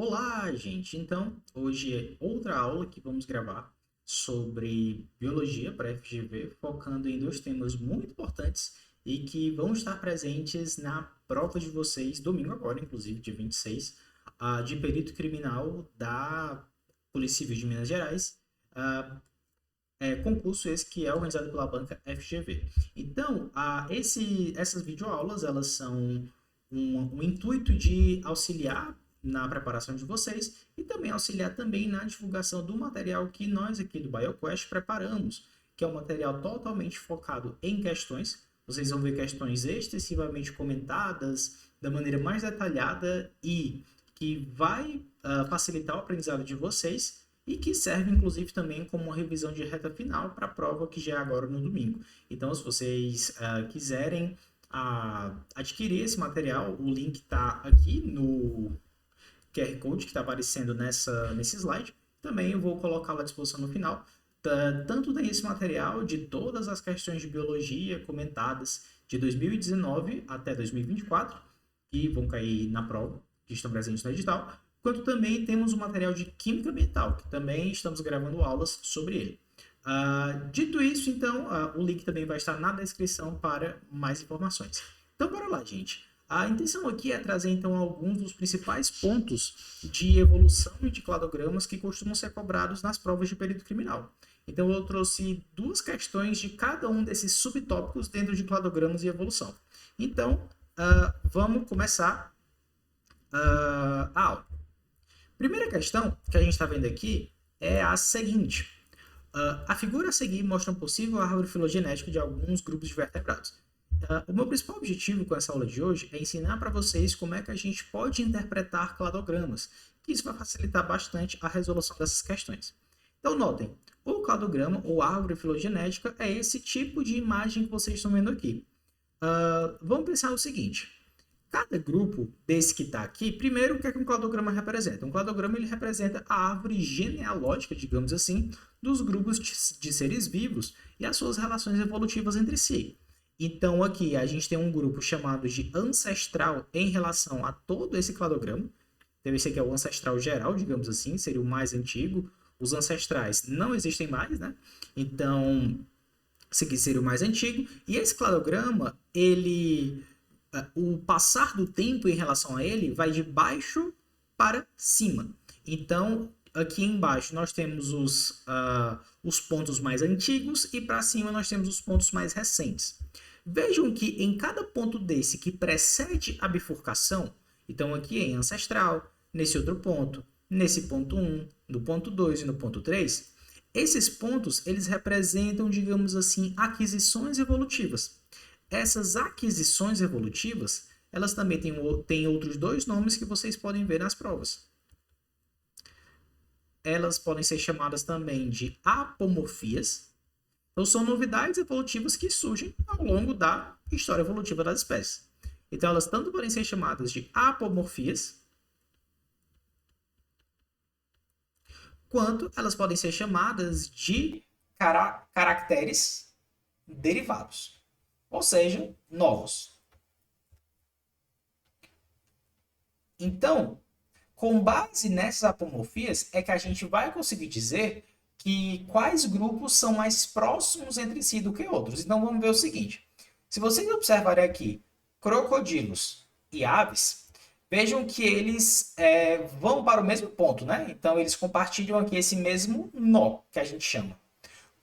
Olá, gente! Então, hoje é outra aula que vamos gravar sobre biologia para FGV, focando em dois temas muito importantes e que vão estar presentes na prova de vocês, domingo agora, inclusive, dia 26, de perito criminal da Polícia Civil de Minas Gerais, ah, concurso esse que é organizado pela banca FGV. Então, essas videoaulas, elas são um intuito de auxiliar na preparação de vocês e também auxiliar também na divulgação do material que nós aqui do BioQuest preparamos, que é um material totalmente focado em questões. Vocês vão ver questões extensivamente comentadas, da maneira mais detalhada e que vai facilitar o aprendizado de vocês e que serve inclusive também como uma revisão de reta final para a prova que já é agora no domingo. Então, se vocês quiserem adquirir esse material, o link está aqui no QR Code que está aparecendo nesse slide. Também eu vou colocá-lo à disposição no final, tanto desse material de todas as questões de biologia comentadas de 2019 até 2024, que vão cair na prova, que estão presentes no edital, quanto também temos o material de química ambiental, que também estamos gravando aulas sobre ele. Dito isso, então, o link também vai estar na descrição para mais informações. Então, bora lá, gente. A intenção aqui é trazer, então, alguns dos principais pontos de evolução de cladogramas que costumam ser cobrados nas provas de perito criminal. Então, eu trouxe duas questões de cada um desses subtópicos dentro de cladogramas e evolução. Então, vamos começar a aula. Primeira questão que a gente está vendo aqui é a seguinte. A figura a seguir mostra um possível árvore filogenética de alguns grupos de vertebrados. O meu principal objetivo com essa aula de hoje é ensinar para vocês como é que a gente pode interpretar cladogramas, que isso vai facilitar bastante a resolução dessas questões. Então, notem, o cladograma ou árvore filogenética é esse tipo de imagem que vocês estão vendo aqui. Vamos pensar o seguinte. Cada grupo desse que está aqui, primeiro, o que é que um cladograma representa? Um cladograma ele representa a árvore genealógica, digamos assim, dos grupos de seres vivos e as suas relações evolutivas entre si. Então, aqui a gente tem um grupo chamado de ancestral em relação a todo esse cladograma. Então, esse aqui é o ancestral geral, digamos assim, seria o mais antigo. Os ancestrais não existem mais, né? Então, esse aqui seria o mais antigo. E esse cladograma, o passar do tempo em relação a ele vai de baixo para cima. Então, aqui embaixo nós temos os pontos mais antigos e para cima nós temos os pontos mais recentes. Vejam que em cada ponto desse que precede a bifurcação, então aqui em ancestral, nesse outro ponto, nesse ponto 1, no ponto 2 e no ponto 3, esses pontos eles representam, digamos assim, aquisições evolutivas. Essas aquisições evolutivas, elas também têm outros dois nomes que vocês podem ver nas provas. Elas podem ser chamadas também de apomorfias. Então, são novidades evolutivas que surgem ao longo da história evolutiva das espécies. Então, elas tanto podem ser chamadas de apomorfias, quanto elas podem ser chamadas de caracteres derivados, ou seja, novos. Então, com base nessas apomorfias, é que a gente vai conseguir dizer que quais grupos são mais próximos entre si do que outros. Então, vamos ver o seguinte. Se vocês observarem aqui crocodilos e aves, vejam que eles vão para o mesmo ponto, né? Então, eles compartilham aqui esse mesmo nó, que a gente chama.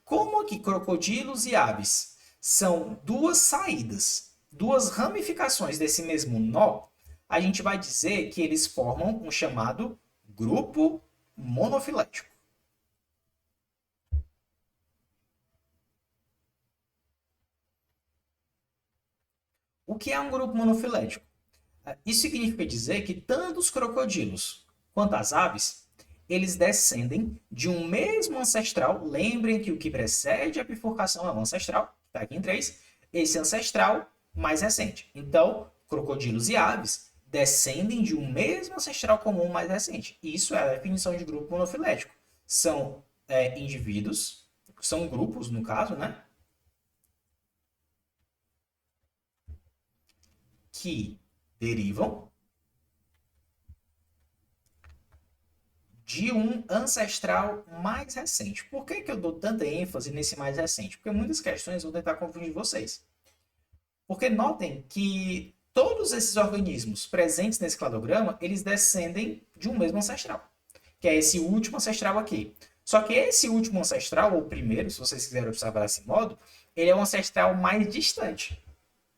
Como aqui crocodilos e aves são duas saídas, duas ramificações desse mesmo nó, a gente vai dizer que eles formam um chamado grupo monofilético. O que é um grupo monofilético? Isso significa dizer que tanto os crocodilos quanto as aves, eles descendem de um mesmo ancestral. Lembrem que o que precede a bifurcação é o ancestral, que está aqui em 3, esse ancestral mais recente. Então, crocodilos e aves descendem de um mesmo ancestral comum mais recente. Isso é a definição de grupo monofilético. São indivíduos, são grupos, no caso, né? Que derivam de um ancestral mais recente. Por que que eu dou tanta ênfase nesse mais recente? Porque muitas questões vão tentar confundir vocês. Porque notem que todos esses organismos presentes nesse cladograma, eles descendem de um mesmo ancestral, que é esse último ancestral aqui. Só que esse último ancestral, ou primeiro, se vocês quiserem observar desse modo, ele é um ancestral mais distante.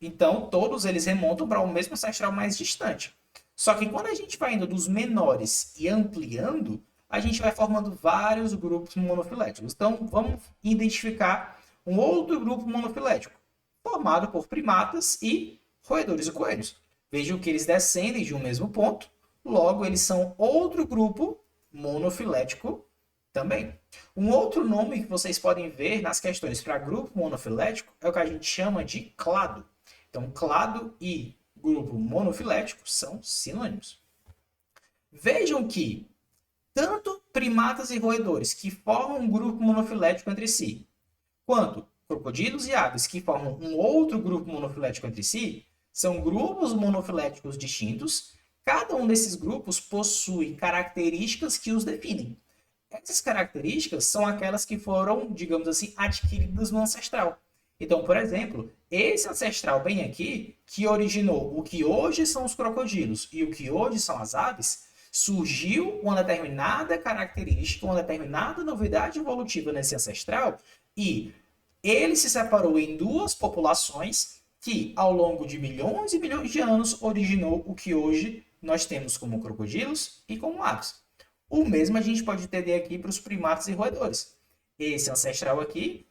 Então, todos eles remontam para o mesmo ancestral mais distante. Só que quando a gente vai indo dos menores e ampliando, a gente vai formando vários grupos monofiléticos. Então, vamos identificar um outro grupo monofilético, formado por primatas e roedores e coelhos. Vejam que eles descendem de um mesmo ponto, logo eles são outro grupo monofilético também. Um outro nome que vocês podem ver nas questões para grupo monofilético é o que a gente chama de clado. Então, clado e grupo monofilético são sinônimos. Vejam que tanto primatas e roedores que formam um grupo monofilético entre si, quanto crocodilos e aves que formam um outro grupo monofilético entre si, são grupos monofiléticos distintos. Cada um desses grupos possui características que os definem. Essas características são aquelas que foram, digamos assim, adquiridas no ancestral. Então, por exemplo, esse ancestral bem aqui, que originou o que hoje são os crocodilos e o que hoje são as aves, surgiu uma determinada característica, uma determinada novidade evolutiva nesse ancestral e ele se separou em duas populações que, ao longo de milhões e milhões de anos, originou o que hoje nós temos como crocodilos e como aves. O mesmo a gente pode entender aqui para os primatas e roedores. Esse ancestral aqui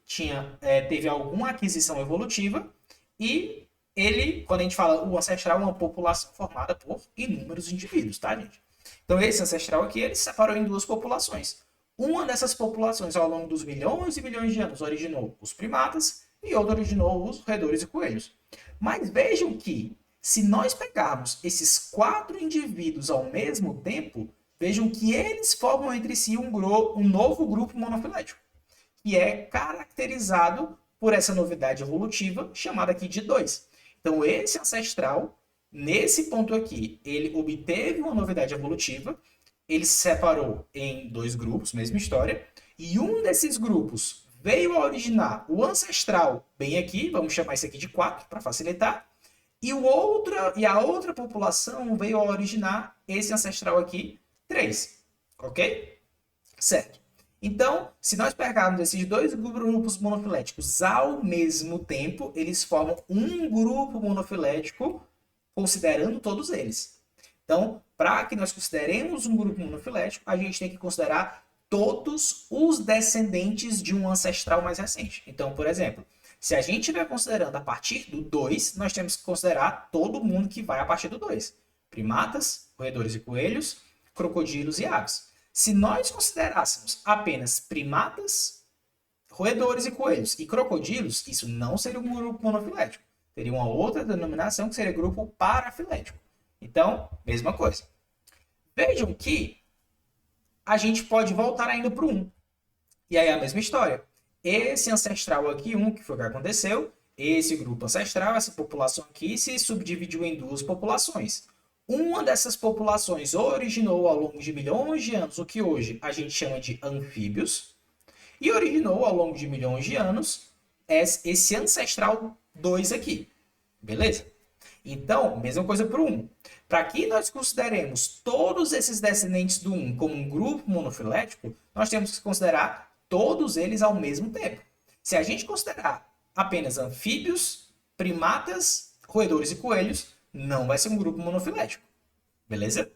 teve alguma aquisição evolutiva e ele, quando a gente fala o ancestral, é uma população formada por inúmeros indivíduos, tá, gente? Então, esse ancestral aqui, ele se separou em duas populações. Uma dessas populações, ao longo dos milhões e milhões de anos, originou os primatas e outra originou os roedores e coelhos. Mas vejam que, se nós pegarmos esses 4 indivíduos ao mesmo tempo, vejam que eles formam entre si um novo grupo monofilético, que é caracterizado por essa novidade evolutiva, chamada aqui de 2. Então, esse ancestral, nesse ponto aqui, ele obteve uma novidade evolutiva, ele se separou em 2 grupos, mesma história, e um desses grupos veio a originar o ancestral bem aqui, vamos chamar isso aqui de 4 para facilitar, e a outra população veio a originar esse ancestral aqui, 3, ok? Certo. Então, se nós pegarmos esses 2 grupos monofiléticos ao mesmo tempo, eles formam um grupo monofilético, considerando todos eles. Então, para que nós consideremos um grupo monofilético, a gente tem que considerar todos os descendentes de um ancestral mais recente. Então, por exemplo, se a gente estiver considerando a partir do 2, nós temos que considerar todo mundo que vai a partir do 2. Primatas, roedores e coelhos, crocodilos e aves. Se nós considerássemos apenas primatas, roedores e coelhos e crocodilos, isso não seria um grupo monofilético. Teria uma outra denominação que seria grupo parafilético. Então, mesma coisa. Vejam que a gente pode voltar ainda para o 1. E aí a mesma história. Esse ancestral aqui, 1, que foi o que aconteceu, esse grupo ancestral, essa população aqui, se subdividiu em 2 populações. Uma dessas populações originou ao longo de milhões de anos o que hoje a gente chama de anfíbios e originou ao longo de milhões de anos esse ancestral 2 aqui. Beleza? Então, mesma coisa para o 1. Para que nós consideremos todos esses descendentes do 1 como um grupo monofilético, nós temos que considerar todos eles ao mesmo tempo. Se a gente considerar apenas anfíbios, primatas, roedores e coelhos, não vai ser um grupo monofilético. Beleza?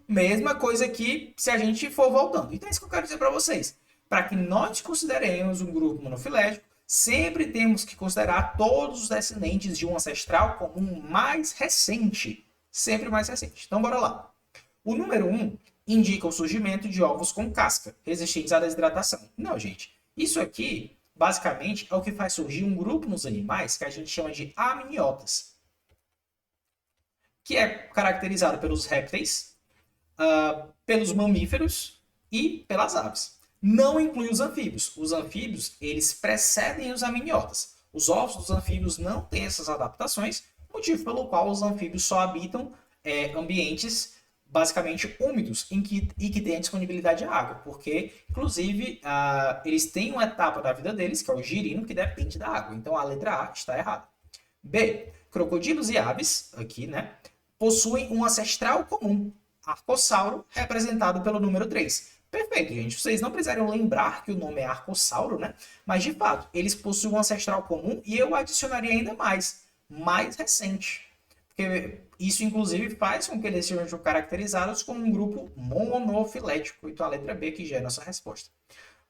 Mesma coisa aqui se a gente for voltando. Então é isso que eu quero dizer para vocês. Para que nós consideremos um grupo monofilético, sempre temos que considerar todos os descendentes de um ancestral como um mais recente. Sempre mais recente. Então bora lá. O número 1 indica o surgimento de ovos com casca, resistentes à desidratação. Não, gente. Isso aqui, basicamente, é o que faz surgir um grupo nos animais que a gente chama de amniotas, que é caracterizado pelos répteis, pelos mamíferos e pelas aves. Não inclui os anfíbios. Os anfíbios, eles precedem os amniotas. Os ovos dos anfíbios não têm essas adaptações, motivo pelo qual os anfíbios só habitam ambientes basicamente úmidos e que têm a disponibilidade de água, porque, inclusive, eles têm uma etapa da vida deles, que é o girino, que depende da água. Então, a letra A está errada. B. Crocodilos e aves, aqui, né, possuem um ancestral comum, Arcossauro, representado pelo número 3. Perfeito, gente. Vocês não precisariam lembrar que o nome é Arcossauro, né? Mas, de fato, eles possuem um ancestral comum e eu adicionaria ainda mais recente. Porque isso, inclusive, faz com que eles sejam caracterizados como um grupo monofilético. Então, a letra B que já é a nossa resposta.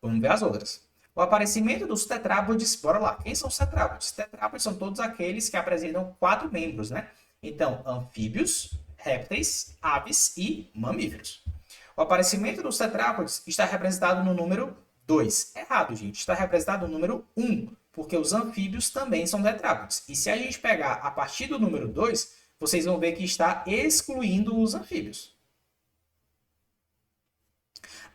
Vamos ver as outras. O aparecimento dos tetrápodes, bora lá. Quem são os tetrápodes? Tetrápodes são todos aqueles que apresentam 4 membros, né? Então, anfíbios, répteis, aves e mamíferos. O aparecimento dos tetrápodes está representado no número 2. Errado, gente. Está representado no número 1, porque os anfíbios também são tetrápodes. E se a gente pegar a partir do número 2, vocês vão ver que está excluindo os anfíbios.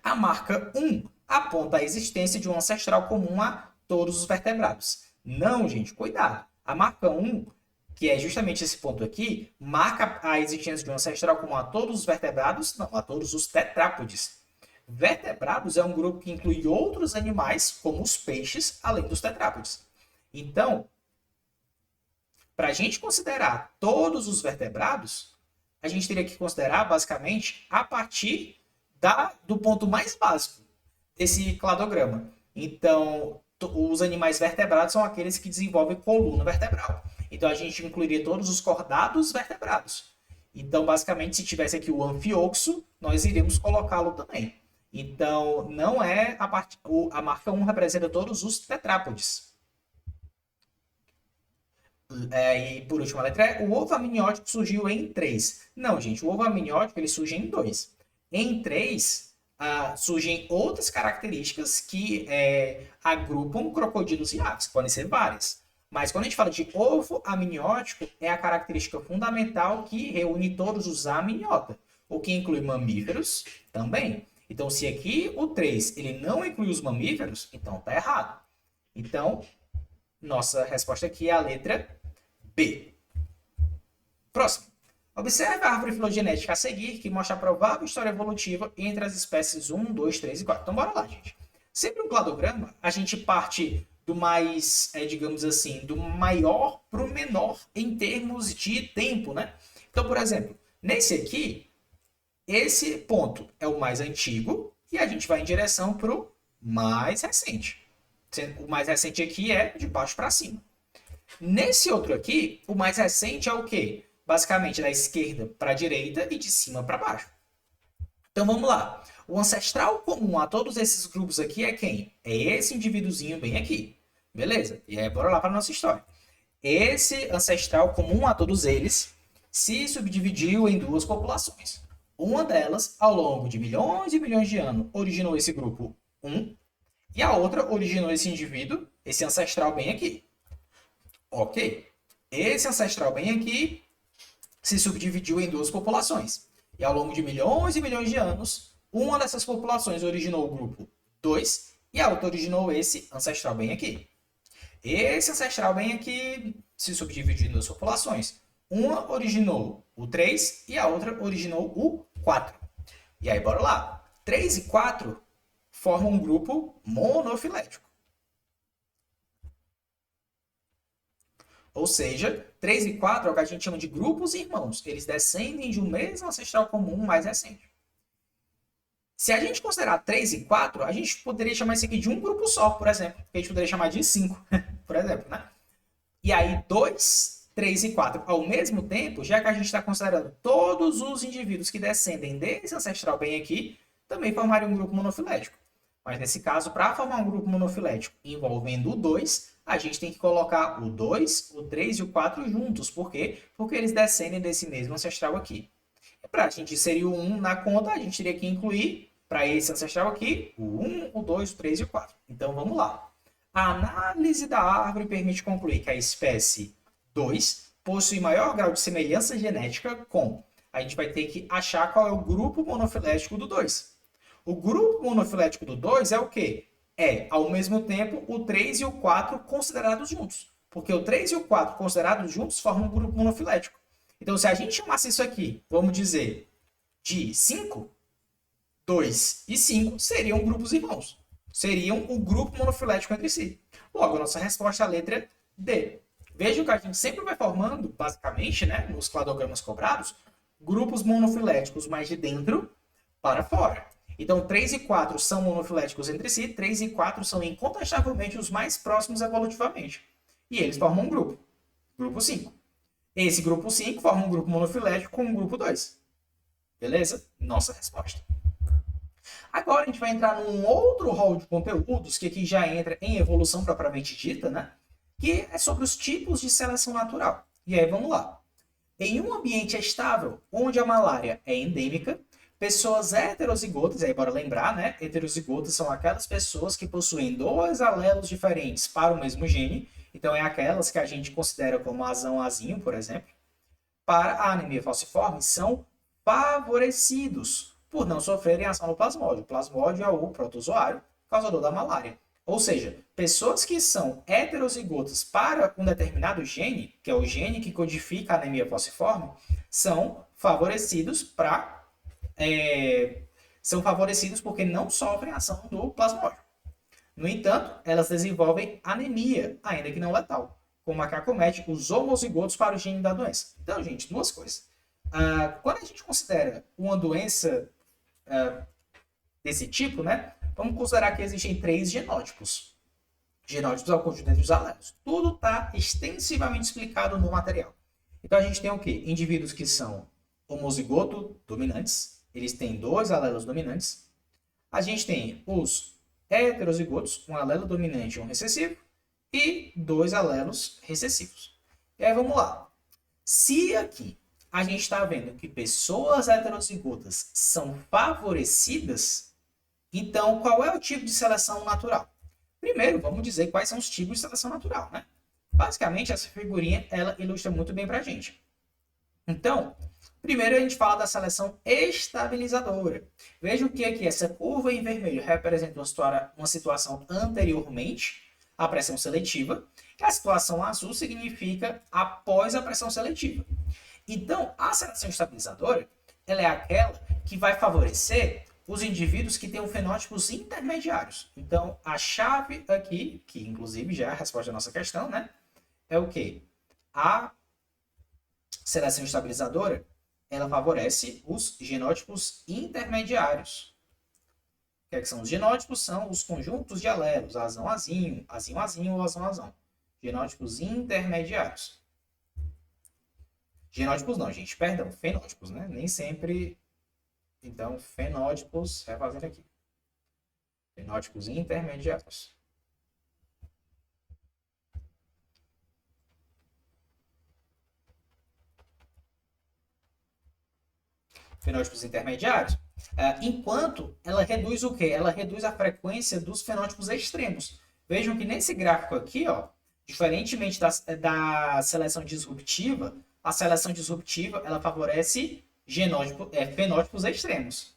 A marca 1 aponta a existência de um ancestral comum a todos os vertebrados. Não, gente, cuidado. A marca 1, que é justamente esse ponto aqui, marca a existência de um ancestral comum a todos os vertebrados, não, a todos os tetrápodes. Vertebrados é um grupo que inclui outros animais, como os peixes, além dos tetrápodes. Então, para a gente considerar todos os vertebrados, a gente teria que considerar, basicamente, a partir do ponto mais básico desse cladograma. Então, os animais vertebrados são aqueles que desenvolvem coluna vertebral. Então, a gente incluiria todos os cordados vertebrados. Então, basicamente, se tivesse aqui o anfioxo, nós iríamos colocá-lo também. Então, não é a marca 1 representa todos os tetrápodes. E por último, a letra E, o ovo amniótico surgiu em 3. Não, gente, o ovo amniótico ele surge em 2. Em 3, surgem outras características que agrupam crocodilos e aves, podem ser várias. Mas quando a gente fala de ovo amniótico, é a característica fundamental que reúne todos os amniota, o que inclui mamíferos também. Então, se aqui o 3 ele não inclui os mamíferos, então está errado. Então, nossa resposta aqui é a letra B. Próximo. Observe a árvore filogenética a seguir, que mostra a provável história evolutiva entre as espécies 1, 2, 3 e 4. Então, bora lá, gente. Sempre um cladograma, a gente parte do mais, digamos assim, do maior para o menor em termos de tempo, né? Então, por exemplo, nesse aqui, esse ponto é o mais antigo e a gente vai em direção para o mais recente. O mais recente aqui é de baixo para cima. Nesse outro aqui, o mais recente é o quê? Basicamente da esquerda para a direita e de cima para baixo. Então vamos lá. O ancestral comum a todos esses grupos aqui é quem? É esse indivíduozinho bem aqui. Beleza? E aí bora lá para a nossa história. Esse ancestral comum a todos eles se subdividiu em duas populações. Uma delas, ao longo de milhões e milhões de anos, originou esse grupo 1, e a outra originou esse indivíduo, esse ancestral bem aqui. Ok. Esse ancestral bem aqui se subdividiu em duas populações. E ao longo de milhões e milhões de anos, uma dessas populações originou o grupo 2 e a outra originou esse ancestral bem aqui. Esse ancestral bem aqui se subdividiu em duas populações. Uma originou o 3 e a outra originou o 4. E aí, bora lá. 3 e 4 formam um grupo monofilético. Ou seja, 3 e 4 é o que a gente chama de grupos irmãos. Eles descendem de um mesmo ancestral comum mais recente. Se a gente considerar 3 e 4, a gente poderia chamar isso aqui de um grupo só, por exemplo. A gente poderia chamar de 5, por exemplo, né? E aí, 2, 3 e 4, ao mesmo tempo, já que a gente está considerando todos os indivíduos que descendem desse ancestral bem aqui, também formariam um grupo monofilético. Mas nesse caso, para formar um grupo monofilético envolvendo o 2, a gente tem que colocar o 2, o 3 e o 4 juntos. Por quê? Porque eles descendem desse mesmo ancestral aqui. Para a gente inserir o 1 na conta, a gente teria que incluir, para esse ancestral aqui, o 1, o 2, o 3 e o 4. Então, vamos lá. A análise da árvore permite concluir que a espécie 2 possui maior grau de semelhança genética com... A gente vai ter que achar qual é o grupo monofilético do 2. O grupo monofilético do 2 é o quê? É, ao mesmo tempo, o 3 e o 4 considerados juntos. Porque o 3 e o 4 considerados juntos formam um grupo monofilético. Então, se a gente chamasse isso aqui, vamos dizer, de 5, 2 e 5 seriam grupos irmãos. Seriam um grupo monofilético entre si. Logo, a nossa resposta é a letra D. Vejam que a gente sempre vai formando, basicamente, né, nos cladogramas cobrados, grupos monofiléticos mais de dentro para fora. Então, 3 e 4 são monofiléticos entre si, 3 e 4 são incontestavelmente os mais próximos evolutivamente. E eles formam um grupo, grupo 5. Esse grupo 5 forma um grupo monofilético com um grupo 2. Beleza? Nossa resposta. Agora a gente vai entrar num outro rol de conteúdos, que aqui já entra em evolução propriamente dita, né? Que é sobre os tipos de seleção natural. E aí vamos lá. Em um ambiente estável, onde a malária é endêmica, pessoas heterozigotas, aí bora lembrar, né? Heterozigotas são aquelas pessoas que possuem dois alelos diferentes para o mesmo gene. Então, é aquelas que a gente considera como azão-azinho, por exemplo. Para a anemia falciforme, são favorecidos por não sofrerem ação no plasmódio. O plasmódio é o protozoário causador da malária. Ou seja, pessoas que são heterozigotas para um determinado gene, que é o gene que codifica a anemia falciforme, são favorecidos porque não sofrem ação do plasmódio. No entanto, elas desenvolvem anemia, ainda que não letal, como a que acomete os homozigotos para o gene da doença. Então, gente, duas coisas. Quando a gente considera uma doença desse tipo, né, vamos considerar que existem 3 genótipos. Genótipos é o conjunto entre os alelos. Tudo está extensivamente explicado no material. Então, a gente tem o quê? Indivíduos que são homozigoto dominantes. Eles têm 2 alelos dominantes. A gente tem os heterozigotos, um alelo dominante e um recessivo, e 2 alelos recessivos. E aí vamos lá. Se aqui a gente está vendo que pessoas heterozigotas são favorecidas, então qual é o tipo de seleção natural? Primeiro, vamos dizer quais são os tipos de seleção natural, né? Basicamente, essa figurinha ela ilustra muito bem para a gente. Então, primeiro a gente fala da seleção estabilizadora. Vejam que aqui essa curva em vermelho representa uma situação anteriormente à pressão seletiva, e a situação azul significa após a pressão seletiva. Então, a seleção estabilizadora ela é aquela que vai favorecer os indivíduos que têm fenótipos intermediários. Então, a chave aqui, que inclusive já é a resposta da nossa questão, né? É o quê? A seleção estabilizadora ela favorece os genótipos intermediários. O que são os genótipos? São os conjuntos de alelos, azão-azinho, azinho-azinho ou azão-azão. Genótipos intermediários. Genótipos não, gente, perdão, fenótipos, né? Nem sempre. Então, fenótipos, refazendo aqui. Fenótipos intermediários. Fenótipos intermediários, enquanto ela reduz o quê? Ela reduz a frequência dos fenótipos extremos. Vejam que nesse gráfico aqui, ó, diferentemente da seleção disruptiva, a seleção disruptiva ela favorece fenótipos extremos,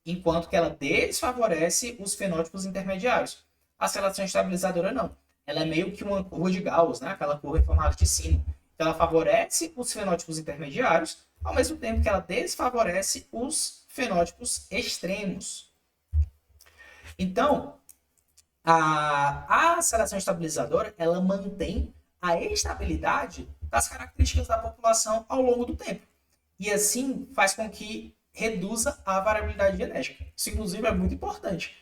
enquanto que ela desfavorece os fenótipos intermediários. A seleção estabilizadora não. Ela é meio que uma curva de Gauss, né? Aquela curva em formato de sino. Então, ela favorece os fenótipos intermediários, ao mesmo tempo que ela desfavorece os fenótipos extremos. Então, a seleção estabilizadora ela mantém a estabilidade das características da população ao longo do tempo. E assim faz com que reduza a variabilidade genética. Isso, inclusive, é muito importante.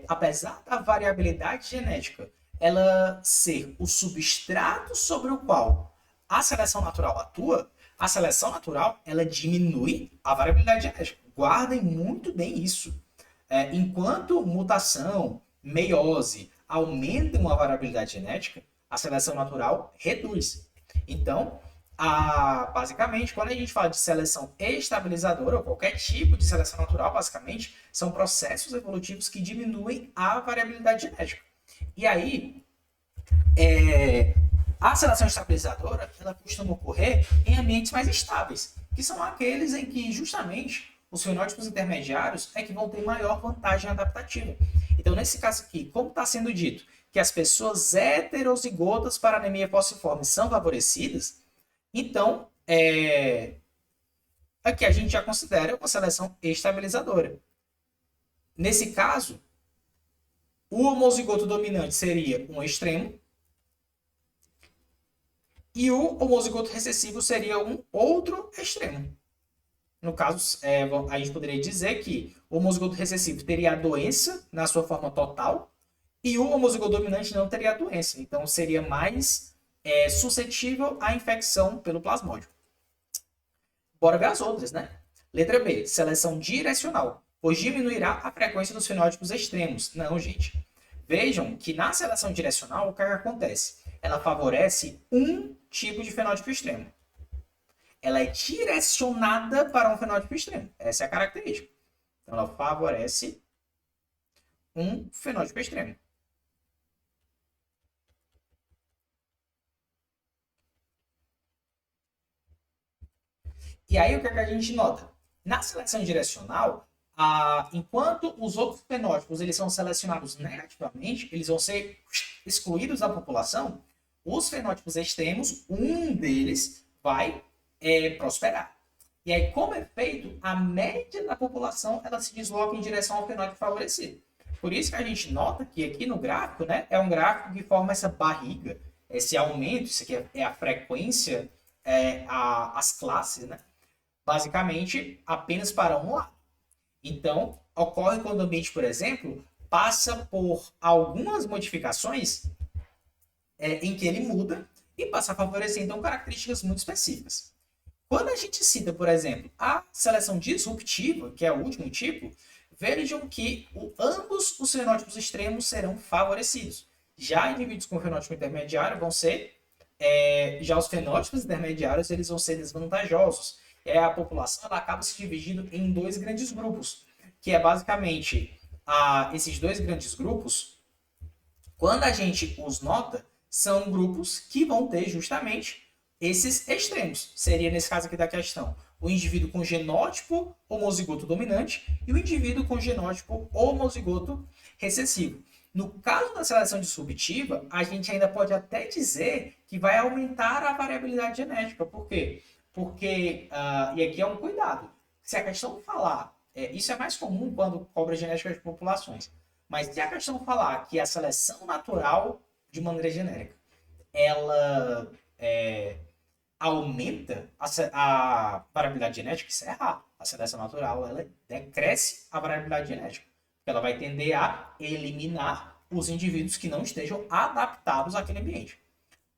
Apesar da variabilidade genética ela ser o substrato sobre o qual a seleção natural atua, a seleção natural ela diminui a variabilidade genética. Guardem muito bem isso. Enquanto mutação, meiose aumentam a variabilidade genética, a seleção natural reduz. Então, basicamente, quando a gente fala de seleção estabilizadora, ou qualquer tipo de seleção natural, basicamente, são processos evolutivos que diminuem a variabilidade genética. E aí, a seleção estabilizadora ela costuma ocorrer em ambientes mais estáveis, que são aqueles em que, justamente, os fenótipos intermediários é que vão ter maior vantagem adaptativa. Então, nesse caso aqui, como está sendo dito que as pessoas heterozigotas para anemia falciforme são favorecidas, então, aqui a gente já considera uma seleção estabilizadora. Nesse caso, o homozigoto dominante seria um extremo e o homozigoto recessivo seria um outro extremo. No caso, a gente poderia dizer que o homozigoto recessivo teria a doença na sua forma total e o homozigoto dominante não teria a doença. Então, seria mais suscetível à infecção pelo plasmódio. Bora ver as outras, né? Letra B, seleção direcional, pois diminuirá a frequência dos fenótipos extremos. Não, gente. Vejam que na seleção direcional, o que acontece? Ela favorece um tipo de fenótipo extremo. Ela é direcionada para um fenótipo extremo. Essa é a característica. Então, ela favorece um fenótipo extremo. E aí, o que a gente nota? Na seleção direcional, enquanto os outros fenótipos eles são selecionados negativamente, eles vão ser excluídos da população, os fenótipos extremos, um deles vai prosperar. E aí, como é feito, a média da população ela se desloca em direção ao fenótipo favorecido. Por isso que a gente nota que aqui no gráfico, né, é um gráfico que forma essa barriga, esse aumento, isso aqui é a frequência, as classes, né? Basicamente, apenas para um lado. Então, ocorre quando o ambiente, por exemplo, passa por algumas modificações em que ele muda e passa a favorecer, então, características muito específicas. Quando a gente cita, por exemplo, a seleção disruptiva, que é o último tipo, vejam que ambos os fenótipos extremos serão favorecidos. Já indivíduos com fenótipo intermediário vão ser, já os fenótipos intermediários eles vão ser desvantajosos. A população ela acaba se dividindo em dois grandes grupos, que é basicamente esses dois grandes grupos, quando a gente os nota, são grupos que vão ter justamente esses extremos. Seria nesse caso aqui da questão, o indivíduo com genótipo homozigoto dominante e o indivíduo com genótipo homozigoto recessivo. No caso da seleção disruptiva, a gente ainda pode até dizer que vai aumentar a variabilidade genética. Por quê? Porque, e aqui é um cuidado, se a questão falar, isso é mais comum quando cobra genética de populações, mas se a questão falar que a seleção natural, de maneira genérica, ela aumenta a variabilidade genética, isso é errado. A seleção natural, ela decresce a variabilidade genética. Ela vai tender a eliminar os indivíduos que não estejam adaptados àquele ambiente.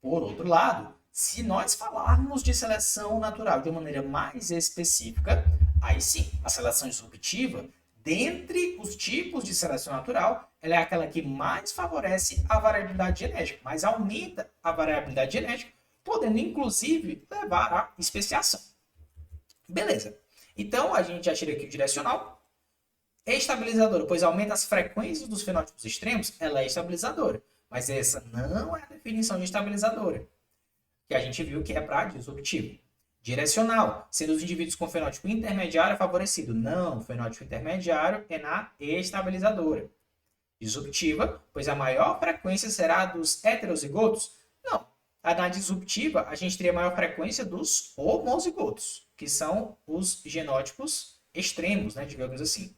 Por outro lado, se nós falarmos de seleção natural de uma maneira mais específica, aí sim, a seleção disruptiva, dentre os tipos de seleção natural, ela é aquela que mais favorece a variabilidade genética, mais aumenta a variabilidade genética, podendo inclusive levar à especiação. Beleza. Então, a gente já tira aqui o direcional. É estabilizadora, pois aumenta as frequências dos fenótipos extremos, ela é estabilizadora. Mas essa não é a definição de estabilizadora, que a gente viu que é para disruptivo. Direcional, sendo os indivíduos com fenótipo intermediário favorecido. Não, o fenótipo intermediário é na estabilizadora. Disruptiva, pois a maior frequência será a dos heterozigotos. Não, na disruptiva a gente teria a maior frequência dos homozigotos, que são os genótipos extremos, né, digamos assim.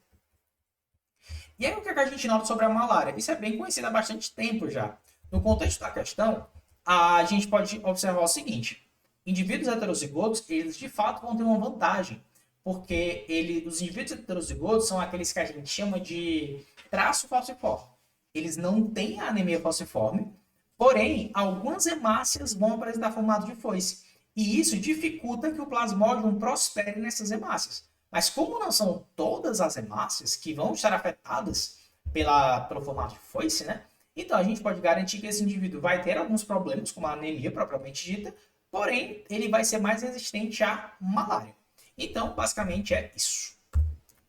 E aí o que a gente nota sobre a malária? Isso é bem conhecido há bastante tempo já. No contexto da questão, a gente pode observar o seguinte: indivíduos heterozigotos, eles de fato vão ter uma vantagem, porque os indivíduos heterozigotos são aqueles que a gente chama de traço falciforme. Eles não têm a anemia falciforme, porém, algumas hemácias vão apresentar formato de foice. E isso dificulta que o plasmódium prospere nessas hemácias. Mas como não são todas as hemácias que vão estar afetadas pelo formato de foice, né? Então a gente pode garantir que esse indivíduo vai ter alguns problemas, como a anemia propriamente dita, porém ele vai ser mais resistente à malária. Então, basicamente é isso.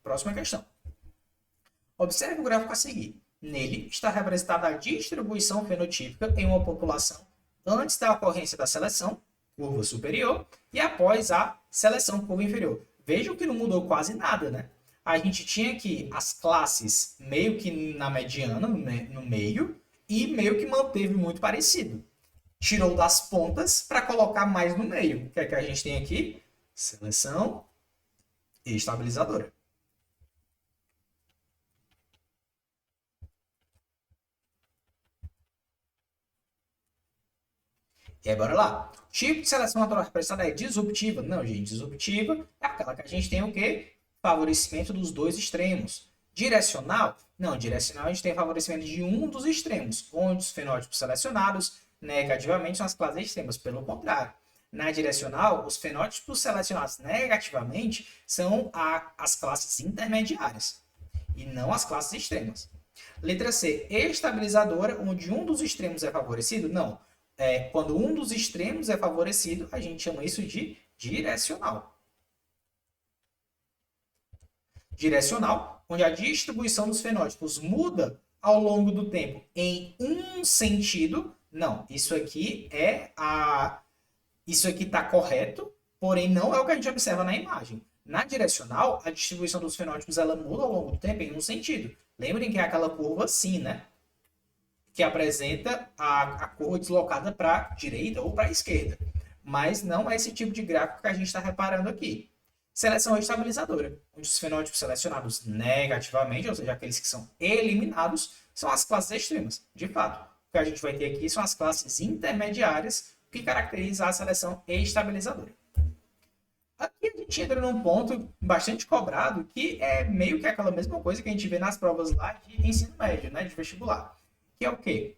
Próxima questão. Observe o gráfico a seguir. Nele está representada a distribuição fenotípica em uma população antes da ocorrência da seleção, curva superior, e após a seleção, curva inferior. Vejam que não mudou quase nada, né? A gente tinha aqui as classes meio que na mediana, no meio, e meio que manteve muito parecido. Tirou das pontas para colocar mais no meio. O que é que a gente tem aqui? Seleção, estabilizadora. E aí, bora lá. Tipo de seleção natural representada é disruptiva? Não, gente. Disruptiva é aquela que a gente tem o quê? Favorecimento dos dois extremos. Direcional? Não, direcional a gente tem favorecimento de um dos extremos, onde os fenótipos selecionados negativamente são as classes extremas. Pelo contrário, na direcional, os fenótipos selecionados negativamente são as classes intermediárias e não as classes extremas. Letra C, estabilizadora, onde um dos extremos é favorecido? Não. Quando um dos extremos é favorecido, a gente chama isso de direcional. Direcional, onde a distribuição dos fenótipos muda ao longo do tempo em um sentido. Não, isso aqui está correto, porém não é o que a gente observa na imagem. Na direcional, a distribuição dos fenótipos ela muda ao longo do tempo em um sentido. Lembrem que é aquela curva assim, né? Que apresenta a curva deslocada para a direita ou para a esquerda. Mas não é esse tipo de gráfico que a gente está reparando aqui. Seleção estabilizadora, onde os fenótipos selecionados negativamente, ou seja, aqueles que são eliminados, são as classes extremas. De fato, o que a gente vai ter aqui são as classes intermediárias, que caracteriza a seleção estabilizadora. Aqui a gente entra num ponto bastante cobrado, que é meio que aquela mesma coisa que a gente vê nas provas lá de ensino médio, né, de vestibular. Que é o quê?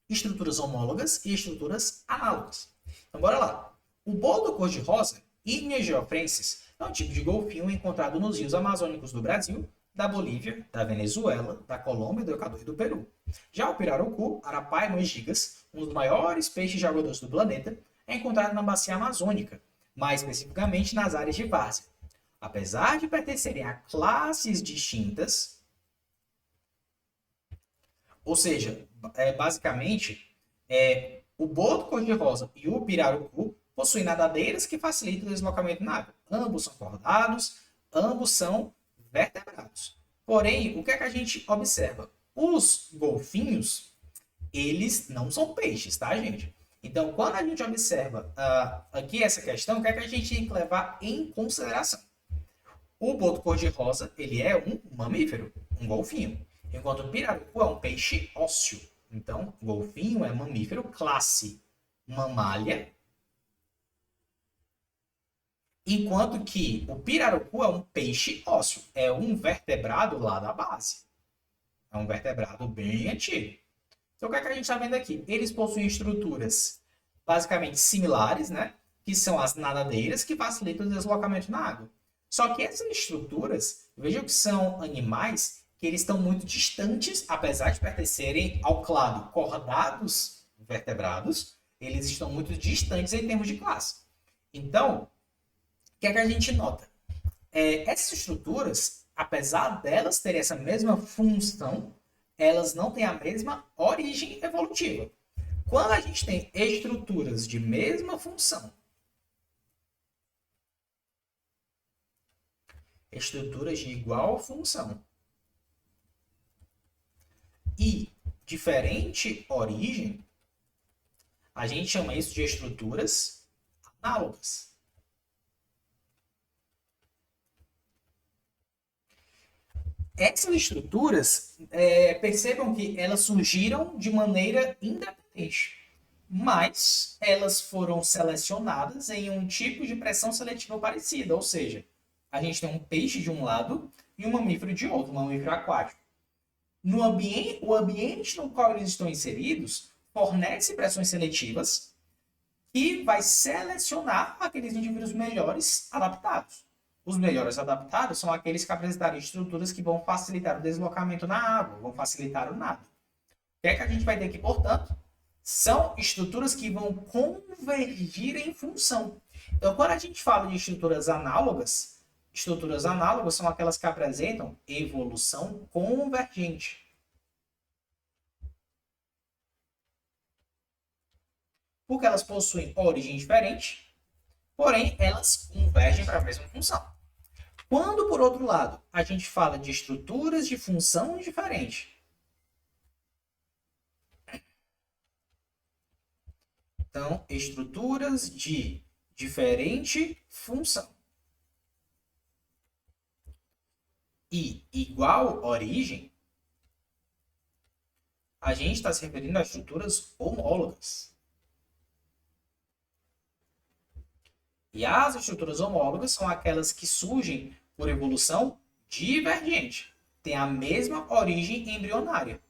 Estruturas homólogas e estruturas análogas. Então, bora lá. O bolo cor-de-rosa, Inia geoffrensis, é um tipo de golfinho encontrado nos rios amazônicos do Brasil, da Bolívia, da Venezuela, da Colômbia, do Equador e do Peru. Já o pirarucu, Arapaima gigas, um dos maiores peixes de água doce do planeta, é encontrado na bacia amazônica, mais especificamente nas áreas de várzea. Apesar de pertencerem a classes distintas, ou seja, basicamente, o boto cor-de-rosa e o pirarucu possuem nadadeiras que facilitam o deslocamento na água. Ambos são cordados, ambos são vertebrados. Porém, o que é que a gente observa? Os golfinhos, eles não são peixes, tá, gente? Então, quando a gente observa aqui essa questão, o que é que a gente tem que levar em consideração? O boto cor-de-rosa, ele é um mamífero, um golfinho. Enquanto o pirarucu é um peixe ósseo. Então, golfinho é mamífero classe mamália. Enquanto que o pirarucu é um peixe ósseo. É um vertebrado lá da base. É um vertebrado bem antigo. Então, o que é que a gente está vendo aqui? Eles possuem estruturas basicamente similares, né? Que são as nadadeiras, que facilitam o deslocamento na água. Só que essas estruturas, vejam que são animais que eles estão muito distantes, apesar de pertencerem ao clado cordados vertebrados, eles estão muito distantes em termos de classe. Então, o que é que a gente nota? Essas estruturas, apesar delas terem essa mesma função, elas não têm a mesma origem evolutiva. Quando a gente tem estruturas de mesma função, estruturas de igual função e diferente origem, a gente chama isso de estruturas análogas. Essas estruturas, percebam que elas surgiram de maneira independente, mas elas foram selecionadas em um tipo de pressão seletiva parecida, ou seja, a gente tem um peixe de um lado e um mamífero de outro, um mamífero aquático. O ambiente no qual eles estão inseridos fornece pressões seletivas e vai selecionar aqueles indivíduos melhores adaptados. Os melhores adaptados são aqueles que apresentarem estruturas que vão facilitar o deslocamento na água, vão facilitar o nado. O que é que a gente vai ter aqui, portanto? São estruturas que vão convergir em função. Então, quando a gente fala de estruturas análogas são aquelas que apresentam evolução convergente. Porque elas possuem origem diferente, porém elas convergem para a mesma função. Quando, por outro lado, a gente fala de estruturas de função diferente, então, estruturas de diferente função. e igual origem, a gente está se referindo a estruturas homólogas. E as estruturas homólogas são aquelas que surgem por evolução divergente. Tem a mesma origem embrionária.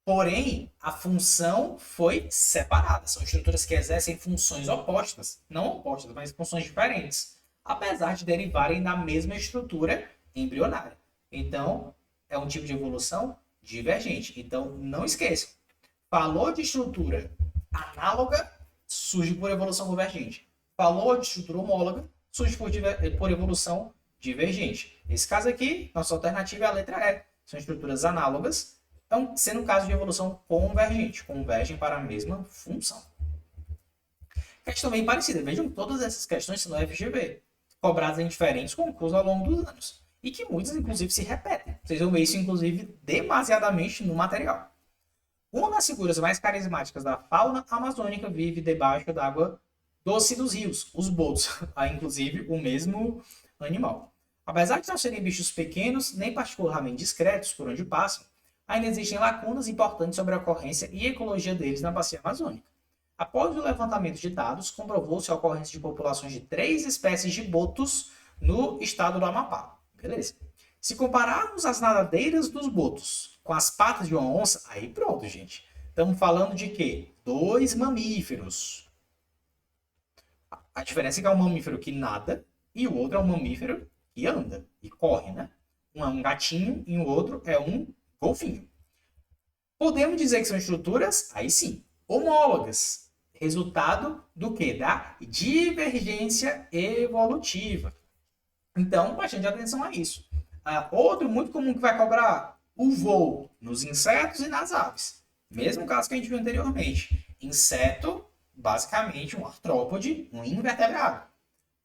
Porém, a função foi separada. São estruturas que exercem funções opostas. Não opostas, mas funções diferentes. Apesar de derivarem da mesma estrutura embrionária. Então, é um tipo de evolução divergente. Então, não esqueçam. Falou de estrutura análoga, surge por evolução convergente. Falou de estrutura homóloga, surge por evolução divergente. Nesse caso aqui, nossa alternativa é a letra E. São estruturas análogas, sendo um caso de evolução convergente. Convergem para a mesma função. Questão bem parecida. Vejam, todas essas questões são do FGV, cobradas em diferentes concursos ao longo dos anos. E que muitas, inclusive, se repetem. Vocês vão ver isso, inclusive, demasiadamente no material. Uma das figuras mais carismáticas da fauna amazônica vive debaixo da água doce dos rios, os botos. Há, inclusive, o mesmo animal. Apesar de não serem bichos pequenos, nem particularmente discretos por onde passam, ainda existem lacunas importantes sobre a ocorrência e ecologia deles na bacia amazônica. Após o levantamento de dados, comprovou-se a ocorrência de populações de 3 espécies de botos no estado do Amapá. Beleza. Se compararmos as nadadeiras dos botos com as patas de uma onça, aí pronto, gente. Estamos falando de quê? 2 mamíferos. A diferença é que é um mamífero que nada e o outro é um mamífero que anda e corre, né? Um é um gatinho e o outro é um golfinho. Podemos dizer que são estruturas, aí sim, homólogas. Resultado do quê? Da divergência evolutiva. Então, bastante atenção a isso. Outro muito comum que vai cobrar o voo nos insetos e nas aves. Mesmo caso que a gente viu anteriormente. Inseto, basicamente um artrópode, um invertebrado.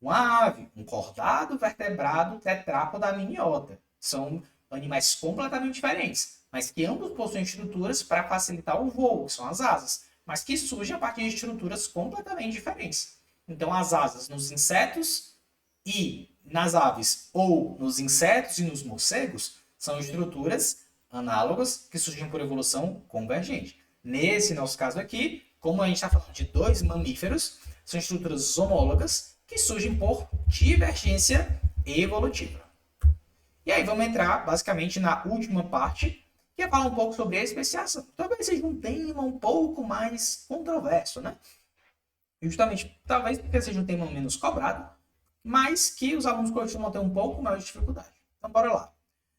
Uma ave, um cordado vertebrado tetrápodo amniota. São animais completamente diferentes, mas que ambos possuem estruturas para facilitar o voo, que são as asas, mas que surgem a partir de estruturas completamente diferentes. Então, as asas nos insetos e nas aves, ou nos insetos e nos morcegos, são estruturas análogas que surgem por evolução convergente. Nesse nosso caso aqui, como a gente está falando de 2 mamíferos, são estruturas homólogas que surgem por divergência evolutiva. E aí vamos entrar basicamente na última parte, que é falar um pouco sobre a especiação. Talvez seja um tema um pouco mais controverso, né? Justamente, talvez porque seja um tema menos cobrado, mas que os alunos costumam ter um pouco mais de dificuldade. Então, bora lá.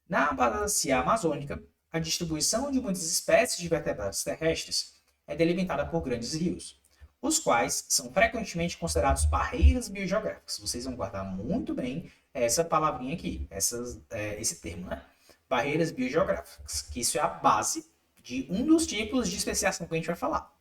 Na bacia amazônica, a distribuição de muitas espécies de vertebrados terrestres é delimitada por grandes rios, os quais são frequentemente considerados barreiras biogeográficas. Vocês vão guardar muito bem essa palavrinha aqui, esse termo, né? Barreiras biogeográficas, que isso é a base de um dos tipos de especiação que a gente vai falar.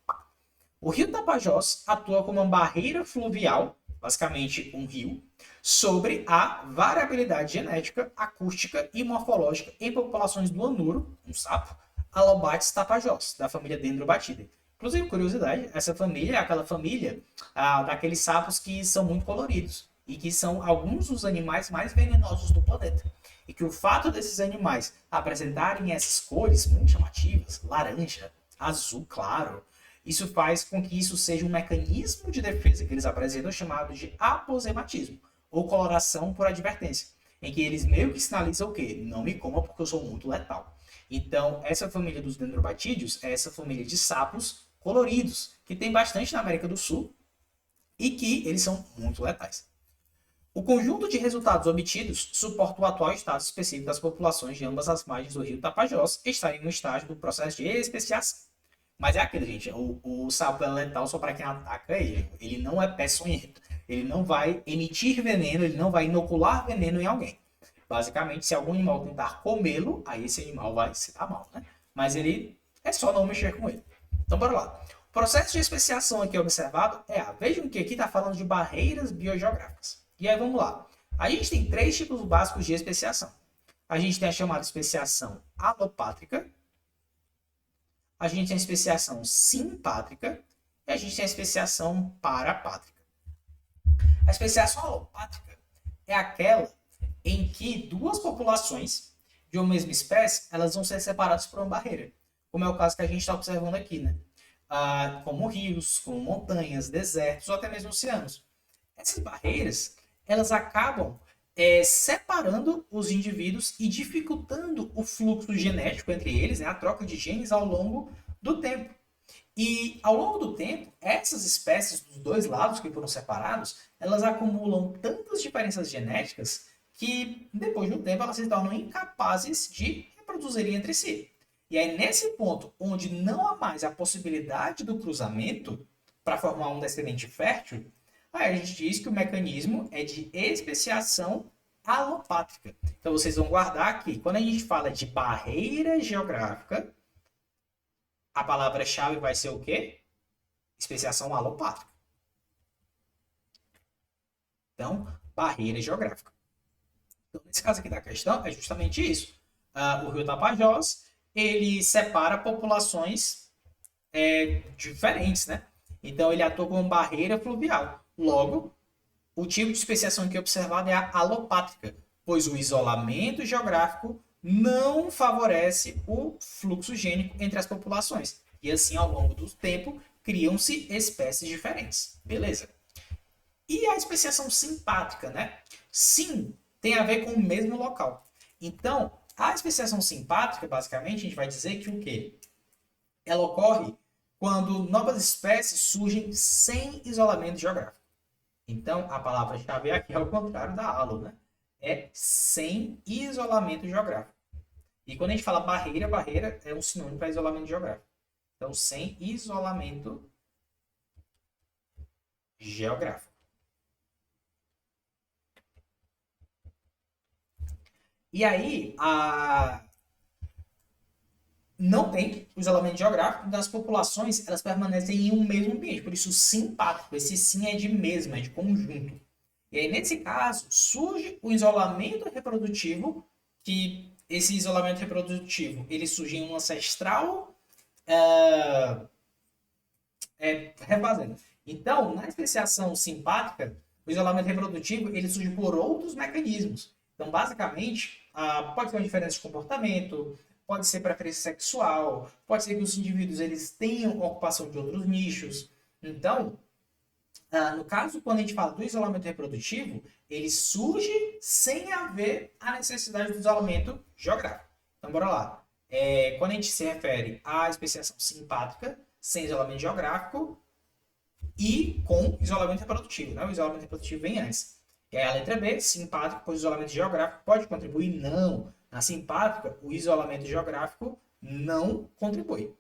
O rio Tapajós atua como uma barreira fluvial, basicamente um rio, sobre a variabilidade genética, acústica e morfológica em populações do anuro, um sapo, Alobates tapajós, da família Dendrobatidae. Inclusive, curiosidade, essa família é aquela família daqueles sapos que são muito coloridos e que são alguns dos animais mais venenosos do planeta. E que o fato desses animais apresentarem essas cores muito chamativas, laranja, azul claro, isso faz com que isso seja um mecanismo de defesa que eles apresentam chamado de aposematismo, ou coloração por advertência, em que eles meio que sinalizam o quê? Não me coma porque eu sou muito letal. Então, essa família dos dendrobatídeos é essa família de sapos coloridos, que tem bastante na América do Sul e que eles são muito letais. O conjunto de resultados obtidos suporta o atual estado específico das populações de ambas as margens do rio Tapajós estarem no estágio do processo de especiação. Mas é aquilo, gente, o sapo é letal só para quem ataca ele. Ele não é peçonhento. Ele não vai emitir veneno, ele não vai inocular veneno em alguém. Basicamente, se algum animal tentar comê-lo, aí esse animal vai se dar mal, né? Mas ele é só não mexer com ele. Então, bora lá. O processo de especiação aqui observado é vejam que aqui está falando de barreiras biogeográficas. E aí, vamos lá. A gente tem 3 tipos básicos de especiação. A gente tem a chamada especiação alopátrica, a gente tem a especiação simpátrica e a gente tem a especiação parapátrica. A especiação alopátrica é aquela em que duas populações de uma mesma espécie elas vão ser separadas por uma barreira, como é o caso que a gente está observando aqui, né? Como rios, como montanhas, desertos ou até mesmo oceanos. Essas barreiras elas acabam separando os indivíduos e dificultando o fluxo genético entre eles, né, a troca de genes ao longo do tempo. E ao longo do tempo, essas espécies dos dois lados que foram separados, elas acumulam tantas diferenças genéticas que depois de um tempo elas se tornam incapazes de reproduzirem entre si. E aí nesse ponto, onde não há mais a possibilidade do cruzamento para formar um descendente fértil, aí a gente diz que o mecanismo é de especiação alopátrica. Então vocês vão guardar aqui, quando a gente fala de barreira geográfica, a palavra-chave vai ser o quê? Especiação alopátrica. Então, barreira geográfica. Então, nesse caso aqui da questão, é justamente isso. O rio Tapajós, ele separa populações diferentes, né? Então, ele atua como barreira fluvial. Logo, o tipo de especiação que é observado é a alopátrica, pois o isolamento geográfico não favorece o fluxo gênico entre as populações. E assim, ao longo do tempo, criam-se espécies diferentes. Beleza? E a especiação simpátrica, né? Sim, tem a ver com o mesmo local. Então, a especiação simpátrica, basicamente, a gente vai dizer que o quê? Ela ocorre quando novas espécies surgem sem isolamento geográfico. Então, a palavra-chave aqui é o contrário da halo, né? É sem isolamento geográfico. E quando a gente fala barreira, barreira é um sinônimo para isolamento geográfico. Então, sem isolamento geográfico. E aí, não tem o isolamento geográfico das populações, elas permanecem em um mesmo ambiente. Por isso, simpático. Esse sim é de mesmo, é de conjunto. E aí, nesse caso, surge o isolamento reprodutivo, que esse isolamento reprodutivo ele surge em um ancestral refazendo. Então, na especiação simpática, o isolamento reprodutivo ele surge por outros mecanismos. Então, basicamente, pode ser uma diferença de comportamento, pode ser preferência sexual, pode ser que os indivíduos eles tenham ocupação de outros nichos. Então, no caso, quando a gente fala do isolamento reprodutivo, ele surge sem haver a necessidade do isolamento geográfico. Então, bora lá. Quando a gente se refere à especiação simpática, sem isolamento geográfico e com isolamento reprodutivo. Né? O isolamento reprodutivo vem antes. E aí a letra B, simpática, pois o isolamento geográfico pode contribuir? Não. Na simpática, o isolamento geográfico não contribui.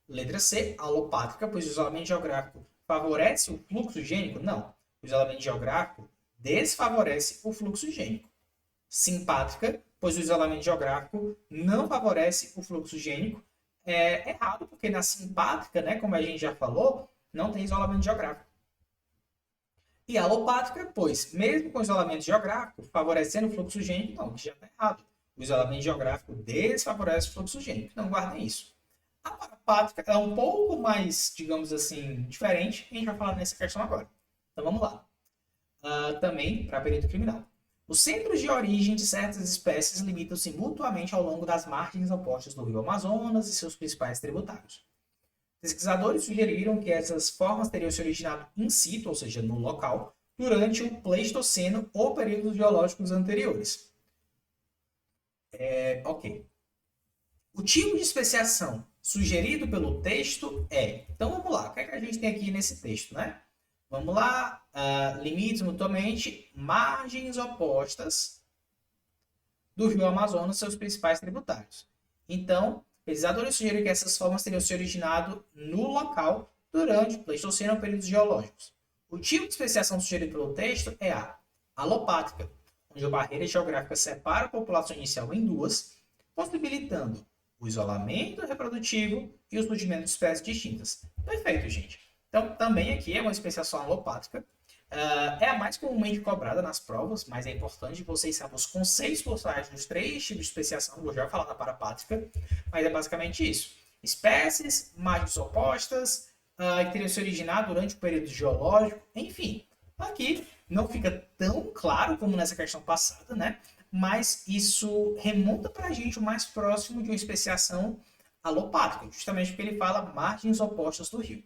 Letra C, alopátrica, pois o isolamento geográfico favorece o fluxo gênico? Não. O isolamento geográfico desfavorece o fluxo gênico. Simpátrica, pois o isolamento geográfico não favorece o fluxo gênico. É errado, porque na simpátrica, né, como a gente já falou, não tem isolamento geográfico. E alopátrica, pois, mesmo com isolamento geográfico, favorecendo o fluxo gênico, não, que já está errado. O isolamento geográfico desfavorece o fluxo gênico. Então, guardem isso. A parapátrica é um pouco mais, digamos assim, diferente. E a gente vai falar nessa questão agora. Então, vamos lá. Também para perito criminal. Os centros de origem de certas espécies limitam-se mutuamente ao longo das margens opostas do rio Amazonas e seus principais tributários. Pesquisadores sugeriram que essas formas teriam se originado in situ, ou seja, no local, durante o Pleistoceno ou períodos geológicos anteriores. Ok. O tipo de especiação sugerido pelo texto é... Então vamos lá, o que é que a gente tem aqui nesse texto, né? Vamos lá, limites mutuamente, margens opostas do rio Amazonas e seus principais tributários. Então, pesquisadores sugeriram que essas formas teriam se originado no local durante o Pleistoceno ou períodos geológicos. O tipo de especiação sugerido pelo texto é a alopátrica, onde a barreira geográfica separa a população inicial em duas, possibilitando o isolamento reprodutivo e o surgimento de espécies distintas. Perfeito, gente. Então, também aqui é uma especiação alopátrica. É a mais comumente cobrada nas provas, mas é importante vocês saberem os conceitos por trás dos três tipos de especiação. Vou já falar da parapátrica, mas é basicamente isso. Espécies, margens opostas, que teriam se originado durante o período geológico, enfim. Aqui Não fica tão claro como nessa questão passada, né? Mas isso remonta para a gente o mais próximo de uma especiação alopátrica, justamente porque ele fala margens opostas do rio.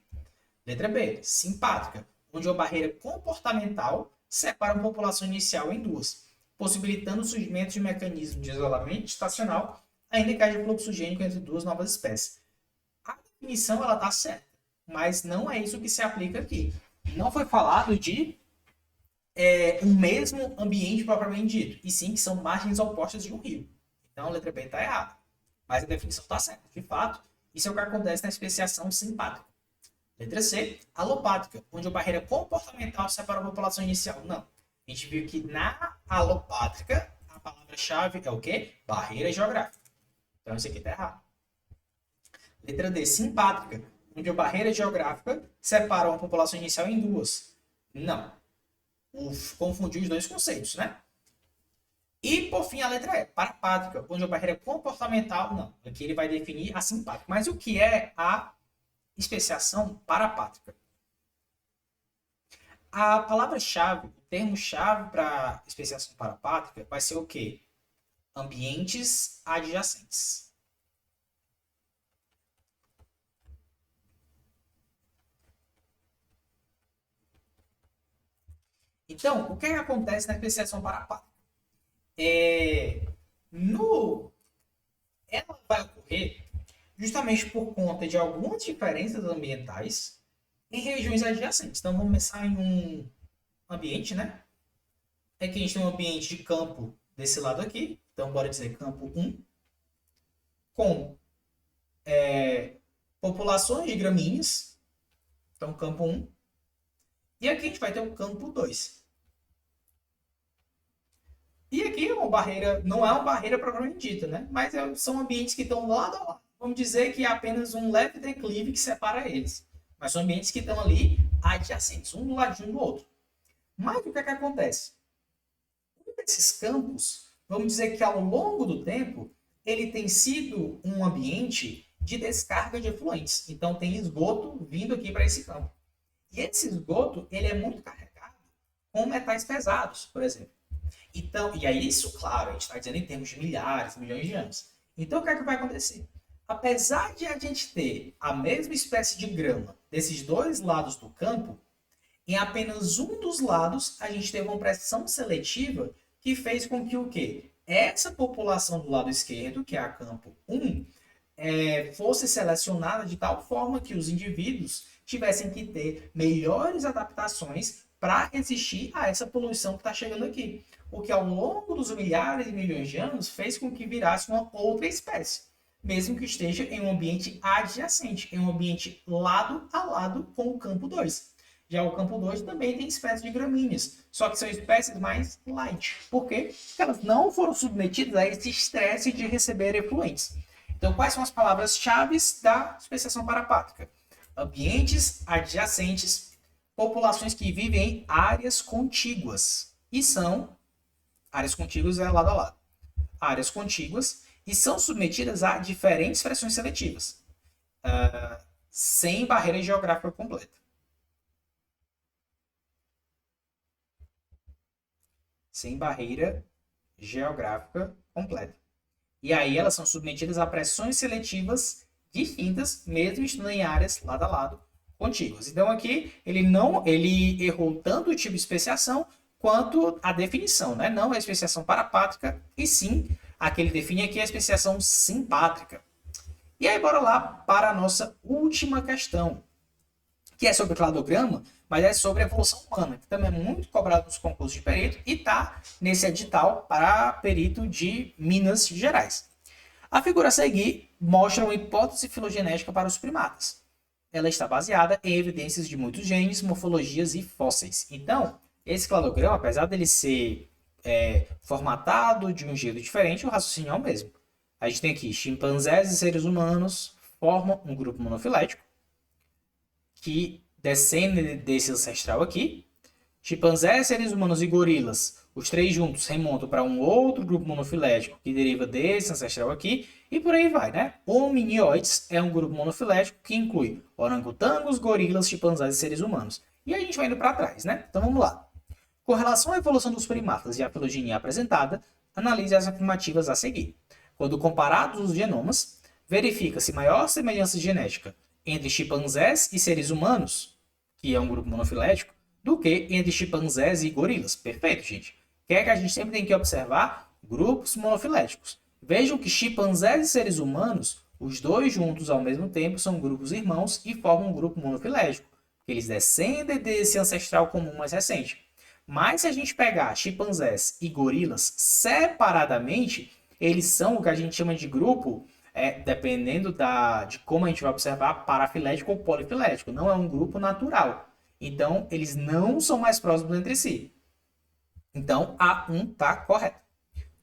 Letra B, simpátrica, onde a barreira comportamental separa a população inicial em duas, possibilitando o surgimento de mecanismo de isolamento estacional, ainda que haja fluxo gênico entre duas novas espécies. A definição ela está certa, mas não é isso que se aplica aqui. Não foi falado de um mesmo ambiente propriamente dito, e sim que são margens opostas de um rio. Então a letra B está errada, mas a definição está certa. De fato, isso é o que acontece na especiação simpátrica. Letra C, alopátrica, onde a barreira comportamental separa a população inicial. Não. A gente viu que na alopátrica, a palavra-chave é o quê? Barreira geográfica. Então isso aqui está errado. Letra D, simpátrica, onde a barreira geográfica separa a população inicial em duas. Não. Confundiu os dois conceitos, né? E, por fim, a letra E, parapátrica, onde a barreira comportamental, não. Aqui ele vai definir a simpátrica. Mas o que é a especiação parapátrica? A palavra-chave, o termo-chave para especiação parapátrica vai ser o quê? Ambientes adjacentes. Então, o que acontece na especiação parapátrica? Ela vai ocorrer justamente por conta de algumas diferenças ambientais em regiões adjacentes. Então, vamos começar em um ambiente, né? Aqui a gente tem um ambiente de campo desse lado aqui. Então, bora dizer campo 1. Com populações de gramíneas. Então, campo 1. E aqui a gente vai ter o campo 2. E aqui é uma barreira, não é uma barreira propriamente dita, né? Mas são ambientes que estão lado a lado. Vamos dizer que é apenas um leve declive que separa eles. Mas são ambientes que estão ali adjacentes, um do ladinho do outro. Mas o que é que acontece? Um desses campos, vamos dizer que ao longo do tempo, ele tem sido um ambiente de descarga de efluentes. Então tem esgoto vindo aqui para esse campo. E esse esgoto, ele é muito carregado com metais pesados, por exemplo. Então, e é isso, claro, a gente está dizendo em termos de milhares, milhões de anos. Então, o que é que vai acontecer? Apesar de a gente ter a mesma espécie de grama desses dois lados do campo, em apenas um dos lados a gente teve uma pressão seletiva que fez com que o quê? Essa população do lado esquerdo, que é a campo 1, fosse selecionada de tal forma que os indivíduos tivessem que ter melhores adaptações para resistir a essa poluição que está chegando aqui. O que ao longo dos milhares e milhões de anos fez com que virasse uma outra espécie, mesmo que esteja em um ambiente adjacente, em um ambiente lado a lado com o campo 2. Já o campo 2 também tem espécies de gramíneas, só que são espécies mais light. Por quê? Porque elas não foram submetidas a esse estresse de receber efluentes. Então, quais são as palavras-chave da especiação parapátrica? Ambientes adjacentes, populações que vivem em áreas contíguas. E são, áreas contíguas é lado a lado, áreas contíguas e são submetidas a diferentes pressões seletivas, sem barreira geográfica completa. Sem barreira geográfica completa. E aí elas são submetidas a pressões seletivas distintas, mesmo estando em áreas lado a lado contíguas. Então aqui ele errou tanto o tipo de especiação quanto a definição, né? Não a especiação parapátrica, e sim a que ele define aqui é a especiação simpátrica. E aí bora lá para a nossa última questão, que é sobre o cladograma, mas é sobre a evolução humana, que também é muito cobrado nos concursos de perito e está nesse edital para perito de Minas Gerais. A figura a seguir mostra uma hipótese filogenética para os primatas. Ela está baseada em evidências de muitos genes, morfologias e fósseis. Então, esse cladograma, apesar dele ser formatado de um jeito diferente, o raciocínio é o mesmo. A gente tem aqui chimpanzés e seres humanos formam um grupo monofilético que descende desse ancestral aqui. Chimpanzés, seres humanos e gorilas, os três juntos remontam para um outro grupo monofilético que deriva desse ancestral aqui, e por aí vai, né? Hominioides é um grupo monofilético que inclui orangotangos, gorilas, chimpanzés e seres humanos. E a gente vai indo para trás, né? Então vamos lá. Com relação à evolução dos primatas e à filogenia apresentada, analise as afirmativas a seguir. Quando comparados os genomas, verifica-se maior semelhança genética entre chimpanzés e seres humanos, que é um grupo monofilético, do que entre chimpanzés e gorilas. Perfeito, gente. Que é que a gente sempre tem que observar? Grupos monofiléticos. Vejam que chimpanzés e seres humanos, os dois juntos ao mesmo tempo, são grupos irmãos e formam um grupo monofilético. Eles descendem desse ancestral comum mais recente. Mas se a gente pegar chimpanzés e gorilas separadamente, eles são o que a gente chama de grupo, dependendo de como a gente vai observar, parafilético ou polifilético. Não é um grupo natural. Então, eles não são mais próximos entre si. Então, A1 está correto.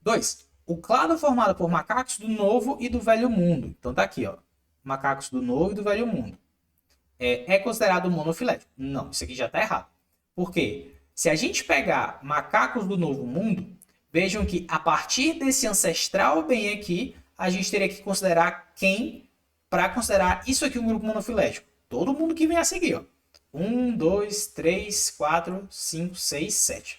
2. O clado formado por macacos do Novo e do Velho Mundo. Então, tá aqui, ó. Macacos do Novo e do Velho Mundo. É considerado monofilético? Não, isso aqui já está errado. Por quê? Se a gente pegar macacos do Novo Mundo, vejam que a partir desse ancestral bem aqui, a gente teria que considerar quem para considerar isso aqui um grupo monofilético? Todo mundo que vem a seguir, ó. 1, 2, 3, 4, 5, 6, 7.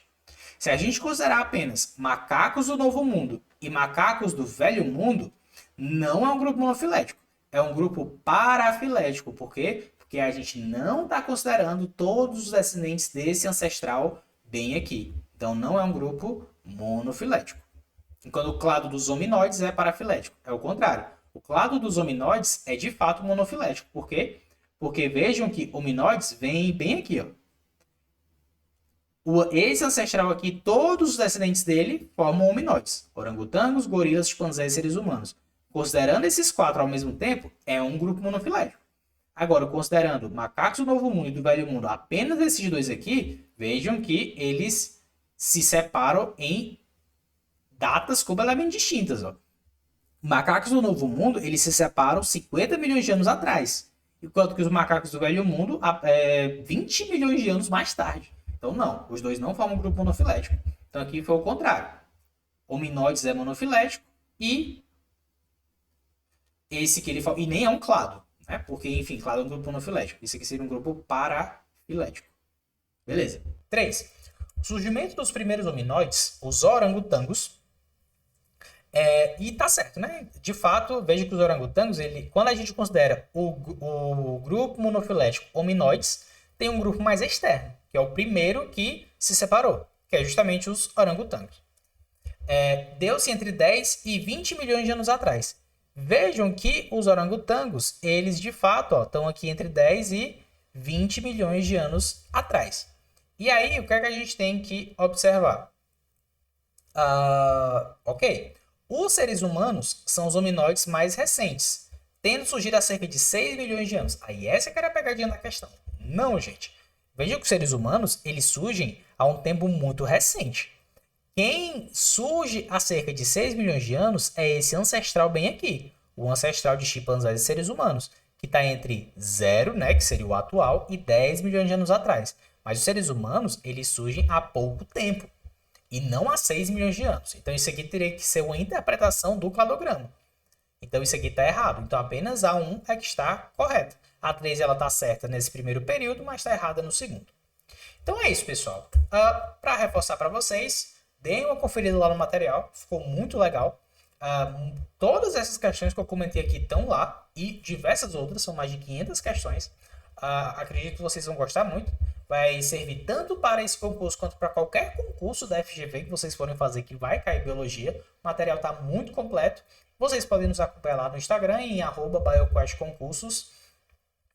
Se a gente considerar apenas macacos do Novo Mundo e macacos do Velho Mundo, não é um grupo monofilético. É um grupo parafilético. Por quê? Porque a gente não está considerando todos os descendentes desse ancestral bem aqui. Então, não é um grupo monofilético. Enquanto o clado dos hominoides é parafilético. É o contrário. O clado dos hominoides é, de fato, monofilético. Por quê? Porque vejam que hominoides vem bem aqui, ó. Esse ancestral aqui, todos os descendentes dele formam hominoides. Orangotangos, gorilas, chimpanzés e seres humanos. Considerando esses 4 ao mesmo tempo, é um grupo monofilético. Agora, considerando macacos do Novo Mundo e do Velho Mundo, apenas esses dois aqui, vejam que eles se separam em datas completamente distintas. Ó. Macacos do Novo Mundo, eles se separam 50 milhões de anos atrás. Enquanto que os macacos do Velho Mundo, 20 milhões de anos mais tarde. Então, não, os dois não formam um grupo monofilético. Então, aqui foi o contrário. Hominoides é monofilético e esse que ele fala, e nem é um clado, né? Porque, enfim, clado é um grupo monofilético. Isso aqui seria um grupo parafilético. Beleza. 3. O surgimento dos primeiros hominoides, os orangotangos, e tá certo, né? De fato, veja que os orangotangos, quando a gente considera o grupo monofilético hominoides, tem um grupo mais externo, que é o primeiro que se separou, que é justamente os orangotangos. Deu-se entre 10 e 20 milhões de anos atrás. Vejam que os orangotangos, eles de fato estão aqui entre 10 e 20 milhões de anos atrás. E aí, o que é que a gente tem que observar? Ok. Os seres humanos são os hominoides mais recentes, tendo surgido há cerca de 6 milhões de anos. Aí essa que era a pegadinha da questão. Não, gente. Vejam que os seres humanos, eles surgem há um tempo muito recente. Quem surge há cerca de 6 milhões de anos é esse ancestral bem aqui. O ancestral de chimpanzés e seres humanos, que está entre 0, né, que seria o atual, e 10 milhões de anos atrás. Mas os seres humanos, eles surgem há pouco tempo. E não há 6 milhões de anos. Então, isso aqui teria que ser uma interpretação do cladograma. Então, isso aqui está errado. Então, apenas A1 é que está correta. A 3 ela está certa nesse primeiro período, mas está errada no segundo. Então, é isso, pessoal. Para reforçar para vocês, deem uma conferida lá no material. Ficou muito legal. Todas essas questões que eu comentei aqui estão lá. E diversas outras. São mais de 500 questões. Acredito que vocês vão gostar muito. Vai servir tanto para esse concurso quanto para qualquer concurso da FGV que vocês forem fazer que vai cair biologia. O material está muito completo. Vocês podem nos acompanhar lá no Instagram em @bioquestconcursos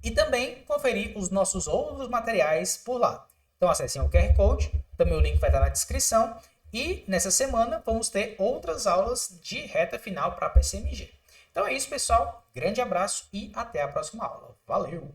e também conferir os nossos outros materiais por lá. Então acessem o QR Code, também o link vai estar na descrição. E nessa semana vamos ter outras aulas de reta final para PCMG. Então é isso, pessoal. Grande abraço e até a próxima aula. Valeu!